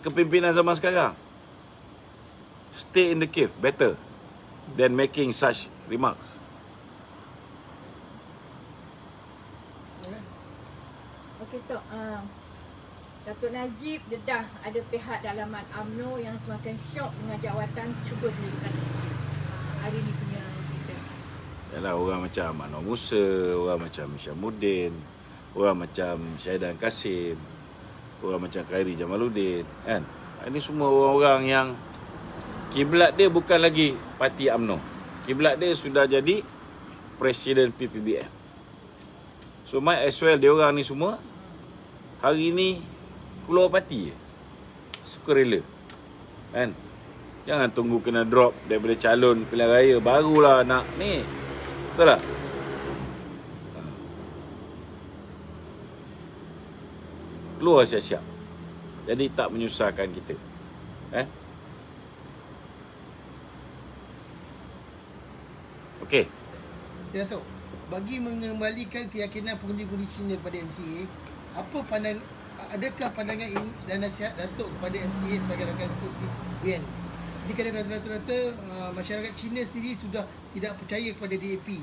kepimpinan zaman sekarang. Stay in the cave better than making such remarks. Okey Tok, Datuk Najib dedah ada pihak dalaman UMNO yang semakin syok dengan jawatan cuba dilibatkan. Hari ni punya kita. Yalah, orang macam Anwar Musa, orang macam Syamuddin, orang macam Syahidan Kasim, orang macam Khairi Jamaluddin, kan? Ini semua orang-orang yang kiblat dia bukan lagi parti UMNO. Kiblat dia sudah jadi Presiden PPBM. So might as well dia orang ni semua hari ni keluar parti je. Sukarela. Kan? Jangan tunggu kena drop daripada calon pilihan raya barulah nak ni. Betul tak? Keluar siap-siap. Jadi tak menyusahkan kita. Okey. Ya Datuk, bagi mengembalikan keyakinan pengundi-pengundi Cina kepada MCA, apa adakah pandangan ini dan nasihat Datuk kepada MCA sebagai rakan kursi WN? Jadi kadang rata-rata masyarakat Cina sendiri sudah tidak percaya kepada DAP.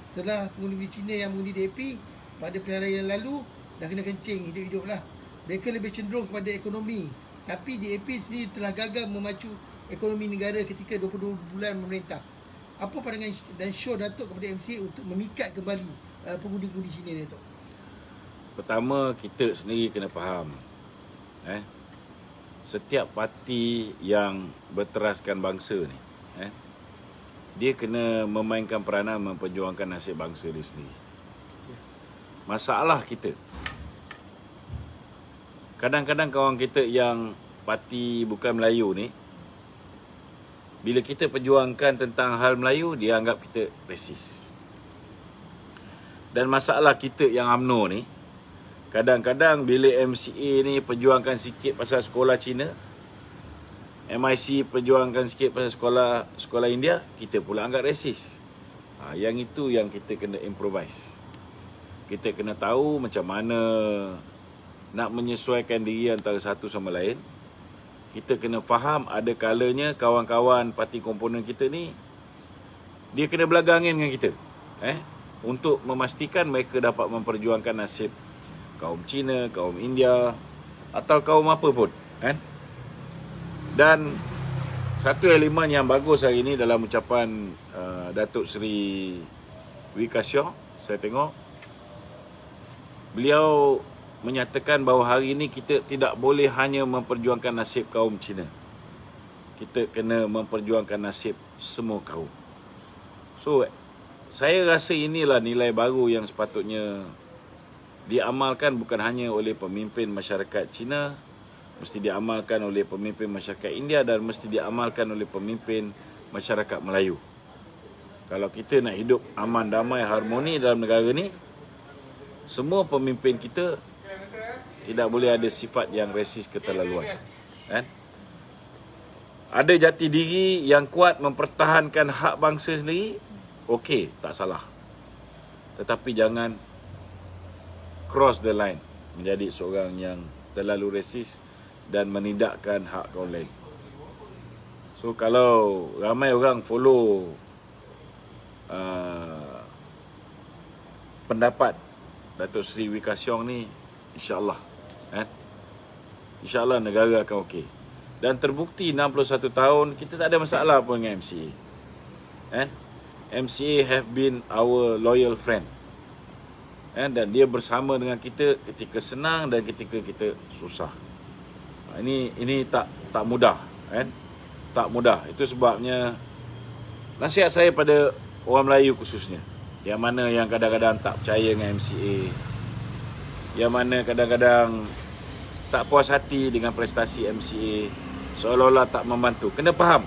Setelah pengundi Cina yang mengundi DAP pada pilihan raya yang lalu, dah kena kencing hidup-hidup lah. Mereka lebih cenderung kepada ekonomi. Tapi DAP sendiri telah gagal memacu ekonomi negara ketika 22 bulan memerintah. Apa pandangan dan show Datuk kepada MCA untuk memikat kembali pengundi-pengundi Cina ni, Datuk? Pertama, kita sendiri kena faham. Setiap parti yang berteraskan bangsa ni, dia kena memainkan peranan memperjuangkan nasib bangsa dia sendiri. Masalah kita, kadang-kadang kawan kita yang parti bukan Melayu ni, bila kita perjuangkan tentang hal Melayu, dia anggap kita resis. Dan masalah kita yang UMNO ni, kadang-kadang bila MCA ni perjuangkan sikit pasal sekolah Cina, MIC perjuangkan sikit pasal sekolah India, kita pula anggap resis. Yang itu yang kita kena improvise. Kita kena tahu macam mana nak menyesuaikan diri antara satu sama lain. Kita kena faham ada kalanya kawan-kawan parti komponen kita ni, dia kena belagangin dengan kita. Untuk memastikan mereka dapat memperjuangkan nasib kaum Cina, kaum India atau kaum apa pun, kan? Dan satu elemen yang bagus hari ini dalam ucapan Datuk Seri Wee Ka Siong, saya tengok beliau menyatakan bahawa hari ini kita tidak boleh hanya memperjuangkan nasib kaum Cina. Kita kena memperjuangkan nasib semua kaum. So, saya rasa inilah nilai baru yang sepatutnya diamalkan bukan hanya oleh pemimpin masyarakat Cina, mesti diamalkan oleh pemimpin masyarakat India dan mesti diamalkan oleh pemimpin masyarakat Melayu. Kalau kita nak hidup aman, damai, harmoni dalam negara ni, semua pemimpin kita tidak boleh ada sifat yang resis keterlaluan. Kan? Ada jati diri yang kuat mempertahankan hak bangsa sendiri, okey, tak salah. Tetapi jangan cross the line menjadi seorang yang terlalu resis dan menidakkan hak kaum lain. So kalau ramai orang follow pendapat Datuk Seri Wee Ka Siong ni, insya-Allah insya-Allah negara akan okey. Dan terbukti 61 tahun kita tak ada masalah pun dengan MCA. MCA have been our loyal friend. Dan dia bersama dengan kita ketika senang dan ketika kita susah. Ini tak mudah, tak mudah. Itu sebabnya nasihat saya pada orang Melayu khususnya, yang mana yang kadang-kadang tak percaya dengan MCA, yang mana kadang-kadang tak puas hati dengan prestasi MCA, seolah-olah tak membantu. Kena faham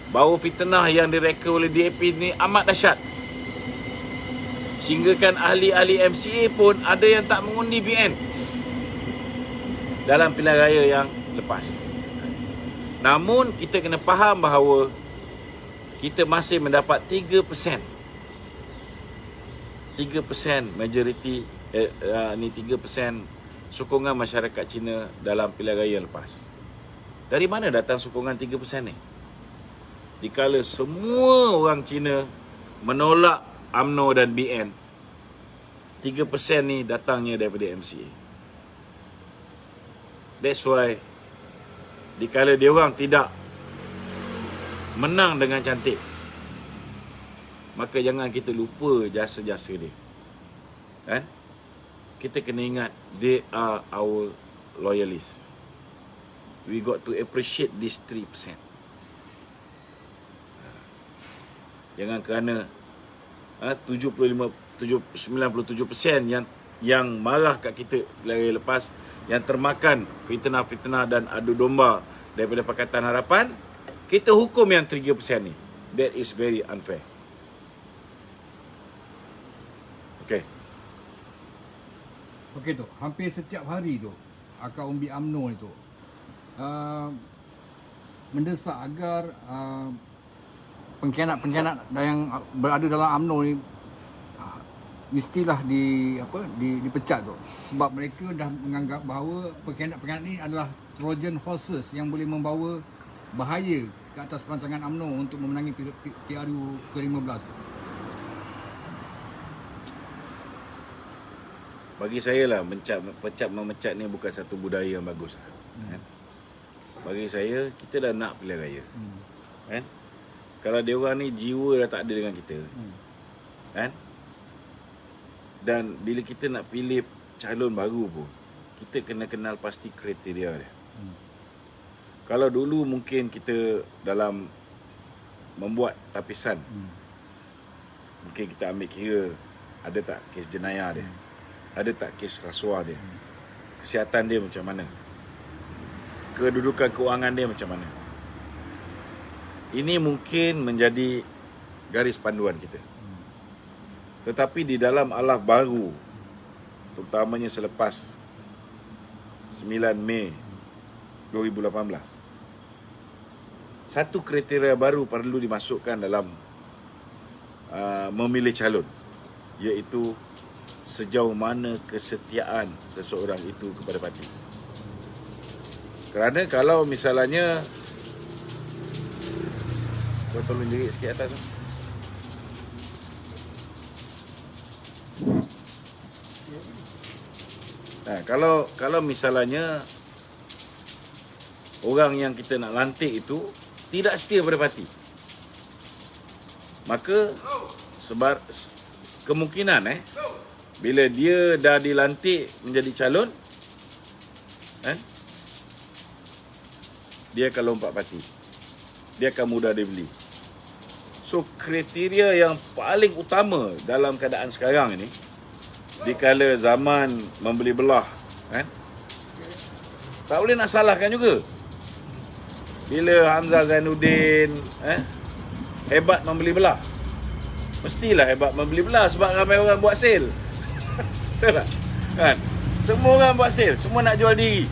bahawa fitnah yang direka oleh DAP ni amat dahsyat. Sehingga kan ahli-ahli MCA pun ada yang tak mengundi BN dalam pilihan raya yang lepas. Namun kita kena faham bahawa kita masih mendapat 3% majoriti, ni 3% sokongan masyarakat Cina dalam pilihan raya yang lepas. Dari mana datang sokongan 3% ni? Dikala semua orang Cina menolak UMNO dan BN, 3% ni datangnya daripada MCA. That's why dikala dia orang tidak menang dengan cantik, maka jangan kita lupa jasa-jasa dia. Kita kena ingat, they are our loyalists. We got to appreciate this 3%. Jangan kerana 97% yang marah kat kita lagi lepas, yang termakan fitnah-fitnah dan adu domba daripada Pakatan Harapan, kita hukum yang 3% ni. That is very unfair. Okey tu, hampir setiap hari tu akar umbi UMNO itu mendesak agar pengkhianat-pengkhianat yang berada dalam UMNO ni mestilah dipecat tu, sebab mereka dah menganggap bahawa pengkhianat-pengkhianat ni adalah Trojan horses yang boleh membawa bahaya ke atas perancangan UMNO untuk memenangi PRU ke-15. Bagi saya lah, memecat ni bukan satu budaya yang bagus. Bagi saya, kita dah nak pilihan raya. Kalau dia orang ni jiwa dah tak ada dengan kita, dan bila kita nak pilih calon baru pun, kita kena kenal pasti kriteria dia. Kalau dulu mungkin kita dalam membuat tapisan, mungkin kita ambil kira ada tak kes jenayah dia, ada tak kes rasuah dia, kesihatan dia macam mana, kedudukan keuangan dia macam mana. Ini mungkin menjadi garis panduan kita. Tetapi di dalam alaf baru, terutamanya selepas 9 Mei 2018, satu kriteria baru perlu dimasukkan dalam memilih calon, iaitu sejauh mana kesetiaan seseorang itu kepada parti. Kerana kalau misalnya, kau tolong jerit sikit atas tu. Kalau misalnya orang yang kita nak lantik itu tidak setia pada parti, maka kemungkinan bila dia dah dilantik menjadi calon, dia akan lompat parti. Dia akan mudah dibeli. So kriteria yang paling utama dalam keadaan sekarang ini, dikala zaman membeli belah, tak boleh nak salahkan juga. Bila Hamzah Zainuddin hebat membeli belah, mestilah hebat membeli belah sebab ramai orang buat sale. Betul tak? Kan? Semua orang buat sale, semua nak jual diri.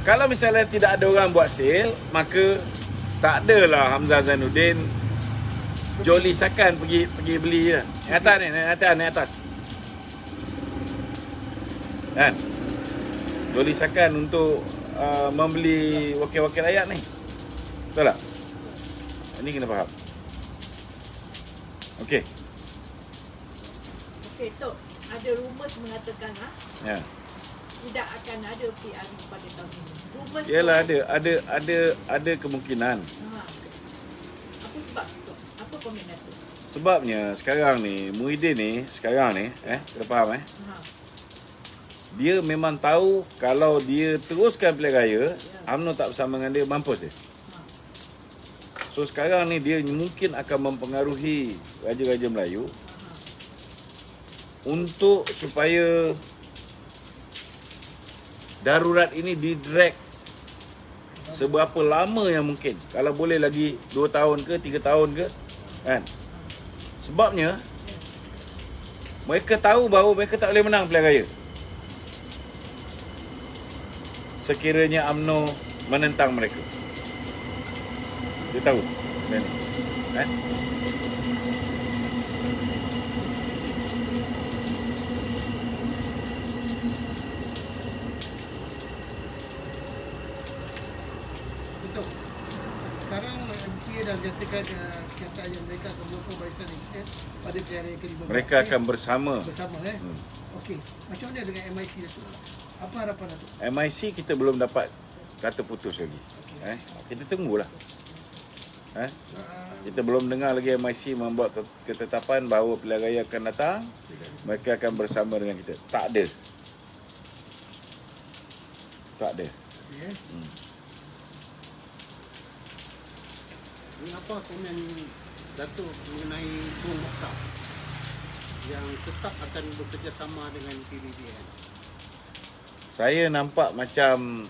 Kalau misalnya tidak ada orang buat sale, maka tak adalah Hamzah Zainuddin joli sakan pergi beli je. Naik atas. Kan? Joli sakan untuk membeli wakil-wakil rakyat ni. Betul tak? Ini kena faham. Okey. Okey, Tok. Ada rumours mengatakan tidak akan ada PR pada tahun ini. Rumours. Yalah, ada kemungkinan. Apa sebab Tok? Apa komen Datuk? Sebabnya sekarang ni Muhyiddin ni kita faham dia memang tahu kalau dia teruskan pilihan raya, UMNO tak bersama dengan dia, mampus dia. So sekarang ni dia mungkin akan mempengaruhi raja-raja Melayu untuk supaya darurat ini didrag seberapa lama yang mungkin. Kalau boleh lagi 2 tahun ke 3 tahun ke, kan? Sebabnya mereka tahu bahawa mereka tak boleh menang pilihan raya sekiranya UMNO menentang mereka. Dia tahu. Betul. Sekarang MCA dah menyatakan kenyataan yang mereka akan menyokong Barisan Nasional pada pilihan raya ke-15. Mereka akan bersama. Okey. Macam mana dengan MIC Datuk? Apa harapan Datuk? MIC kita belum dapat kata putus lagi. Kita tunggulah. Kita belum dengar lagi MIC membuat ketetapan bahawa pilihan raya akan datang, mereka akan bersama dengan kita. Tak ada. Ini apa komen Datuk mengenai Bung Mokhtar yang tetap akan bekerjasama dengan PBBM? Saya nampak macam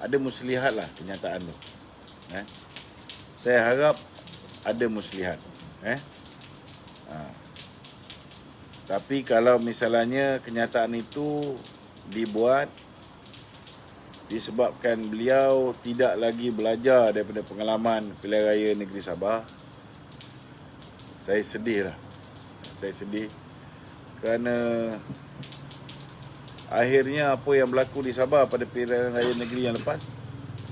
ada muslihat lah kenyataan tu. Saya harap ada muslihat. Tapi kalau misalnya kenyataan itu dibuat disebabkan beliau tidak lagi belajar daripada pengalaman pilihan raya negeri Sabah, saya sedih lah. Saya sedih kerana akhirnya apa yang berlaku di Sabah pada pilihan raya negeri yang lepas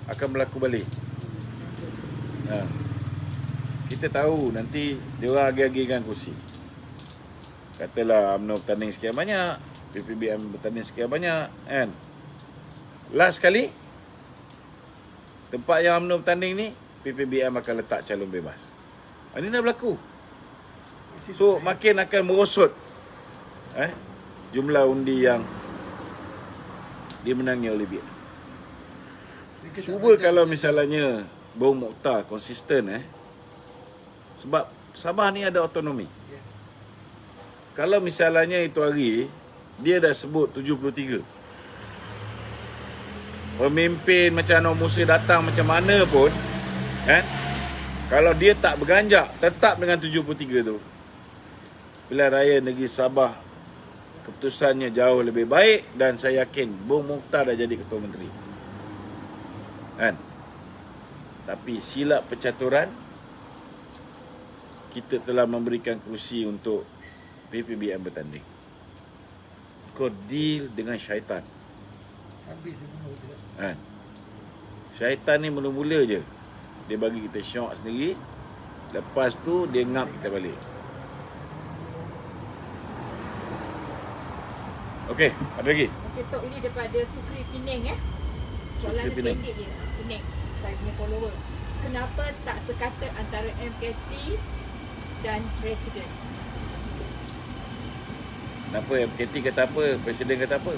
akan berlaku balik. Kita tahu nanti dia orang agih-agihkan kursi. Katalah UMNO bertanding sekian banyak, PPBM bertanding sekian banyak, kan? Last kali tempat yang UMNO bertanding ni, PPBM akan letak calon bebas. Ini dah berlaku. So makin akan merosot jumlah undi yang dimenangi oleh BN. Cuba kalau misalnya Bung Mokhtar konsisten sebab Sabah ni ada autonomi. Kalau misalnya itu hari dia dah sebut 73, pemimpin macam Anwar Musa datang macam mana pun, kalau dia tak berganjak tetap dengan 73 tu, pilihan raya negeri Sabah keputusannya jauh lebih baik dan saya yakin Bung Mokhtar dah jadi ketua menteri. Tapi silap percaturan, kita telah memberikan kerusi untuk PPBM bertanding. Kau deal dengan syaitan. Habis dia bunuh je. Syaitan ni mula-mula je dia bagi kita syok sendiri, lepas tu dia ngap kita balik. Okey. Okey, ada lagi? Okey, Tok, ini daripada Sukri Penang Soalan Sukri Penang. pendek je. Penang. Saya punya follower. Kenapa tak sekata antara MKT dan Presiden? Kenapa MKT kata apa, Presiden kata apa?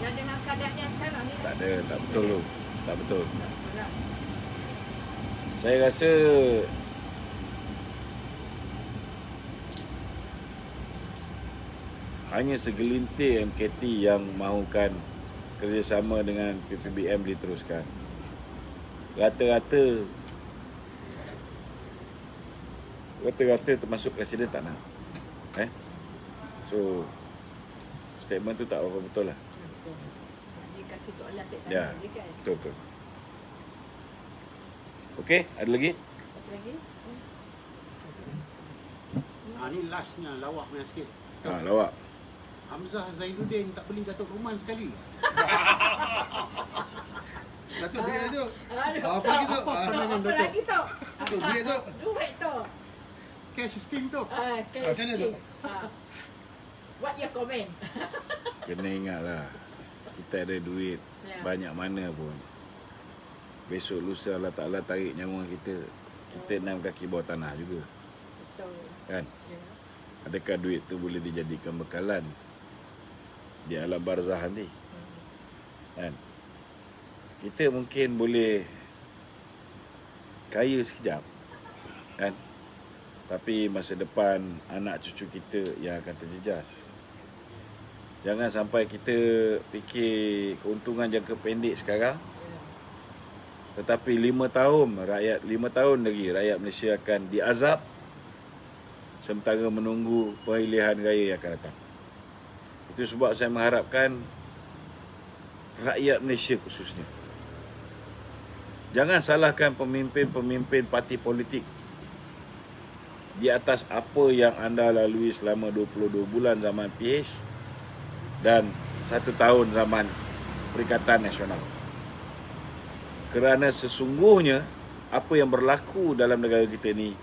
Dan dengan keadaan yang sekarang ni Tak ada, tak betul tu. Tak betul. tak betul lah. Saya rasa hanya segelintir MKT yang mahukan kerjasama dengan PPBM diteruskan. Rata-rata termasuk Presiden tak nak. So statement tu tak apa betul lah. Betul. Dia kasih soalan saya Ya, tanya dia kan. betul. Okey, ada lagi? Satu lagi. Ni lastnya lawak punya sikit. Lawak. Hamzah Zainuddin tak beli Datuk Ruman sekali. Datuk duit tu. Aduh, Apa lagi tu? Apa lagi Tok? Datuk duit tu. Duit Tok. Cash steam tu. Macam mana tu? What your comment? Kena ingat lah, kita ada duit Ya. banyak mana pun, besok lusa Allah Ta'ala tarik nyawa kita, kita 6 kaki bawah tanah juga Betul. kan. Ya. Adakah duit tu boleh dijadikan bekalan di alam barzah nanti kan? Kita mungkin boleh kaya sekejap kan, tapi masa depan anak cucu kita yang akan terjejas. Jangan sampai kita fikir keuntungan jangka pendek sekarang, tetapi 5 tahun lagi rakyat Malaysia akan diazab sementara menunggu pemilihan raya yang akan datang. Itu sebab saya mengharapkan rakyat Malaysia khususnya, jangan salahkan pemimpin-pemimpin parti politik di atas apa yang anda lalui selama 22 bulan zaman PH dan 1 tahun zaman Perikatan Nasional. Kerana sesungguhnya apa yang berlaku dalam negara kita ni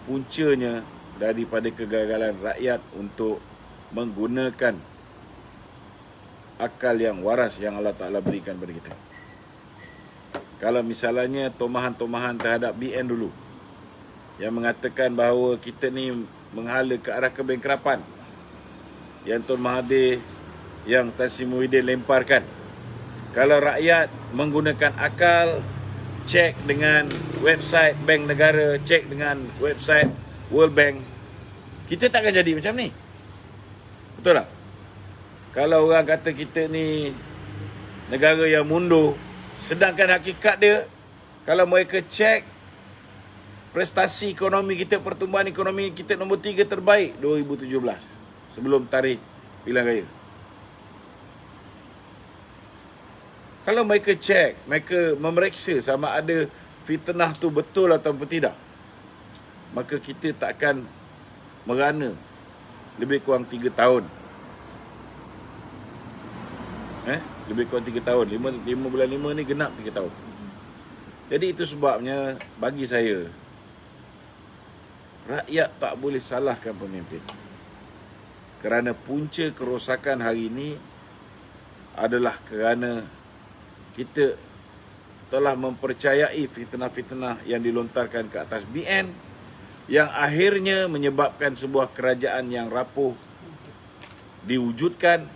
puncanya daripada kegagalan rakyat untuk menggunakan akal yang waras yang Allah Ta'ala berikan kepada kita. Kalau misalnya tomahan-tomahan terhadap BN dulu yang mengatakan bahawa kita ni menghala ke arah kebangkrapan, yang Tun Mahathir, yang Tan Sri Muhyiddin lemparkan. Kalau rakyat menggunakan akal, cek dengan website Bank Negara, cek dengan website World Bank, kita takkan jadi macam ni. Betul tak? Kalau orang kata kita ni negara yang mundur, sedangkan hakikat dia, kalau mereka cek prestasi ekonomi kita, pertumbuhan ekonomi kita nombor 3 terbaik 2017 sebelum tarikh pilihan raya. Kalau mereka cek, mereka memeriksa sama ada fitnah tu betul ataupun tidak, maka kita takkan merana lebih kurang 3 tahun. Lebih kurang 3 tahun. 5 bulan 5 ni genap 3 tahun. Jadi itu sebabnya bagi saya, rakyat tak boleh salahkan pemimpin. Kerana punca kerosakan hari ini adalah kerana kita telah mempercayai fitnah-fitnah yang dilontarkan ke atas BN yang akhirnya menyebabkan sebuah kerajaan yang rapuh diwujudkan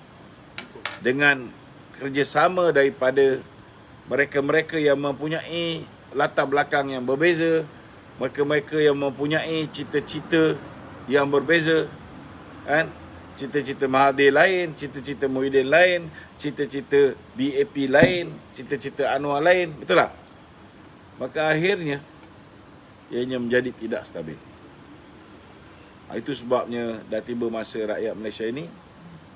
dengan kerjasama daripada mereka-mereka yang mempunyai latar belakang yang berbeza, mereka-mereka yang mempunyai cita-cita yang berbeza, kan? Cita-cita Mahathir lain, cita-cita Muhyiddin lain, cita-cita DAP lain, cita-cita Anwar lain, betul tak? Maka akhirnya ianya menjadi tidak stabil. Itu sebabnya dah tiba masa rakyat Malaysia ini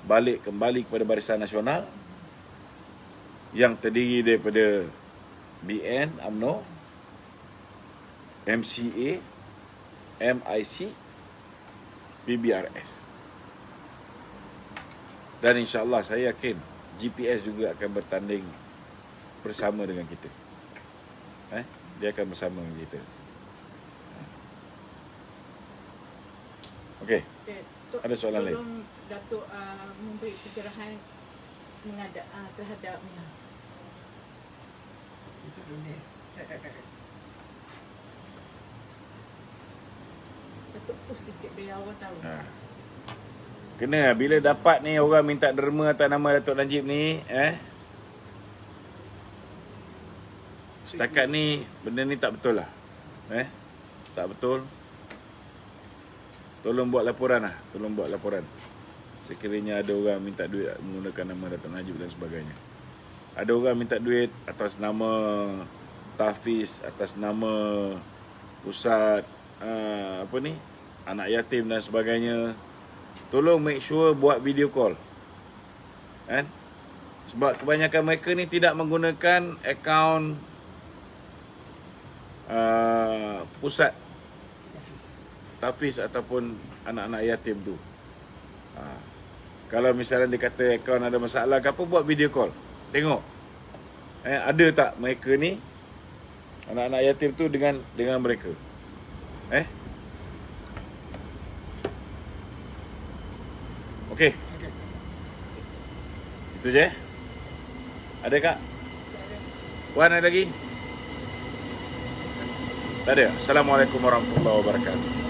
balik kembali kepada Barisan Nasional yang terdiri daripada BN, UMNO, MCA, MIC, PBRS. Dan insya-Allah saya yakin GPS juga akan bertanding bersama dengan kita. Dia akan bersama dengan kita. Okey. Okay. Ada soalan lain? Tolong Datuk memberi pencerahan terhadapnya. Itu dunia. Datuk post sikit biar orang tahu. Kena bila dapat ni orang minta derma atas nama Datuk Najib ni, setakat ni benda ni tak betul lah. Tak betul. Tolong buat laporan lah, tolong buat laporan. Sekiranya ada orang minta duit menggunakan nama Datuk Najib dan sebagainya. Ada orang minta duit atas nama tahfiz, atas nama pusat anak yatim dan sebagainya. Tolong make sure buat video call. Kan? Sebab kebanyakan mereka ni tidak menggunakan akaun pusat tahfiz ataupun anak-anak yatim tu. Kalau misalnya dia kata akaun ada masalah ke apa, buat video call. Tengok. Ada tak mereka ni anak-anak yatim tu dengan mereka. Okey. Itu je. Ada kak? Puan ada lagi? Tak ada. Assalamualaikum warahmatullahi wabarakatuh.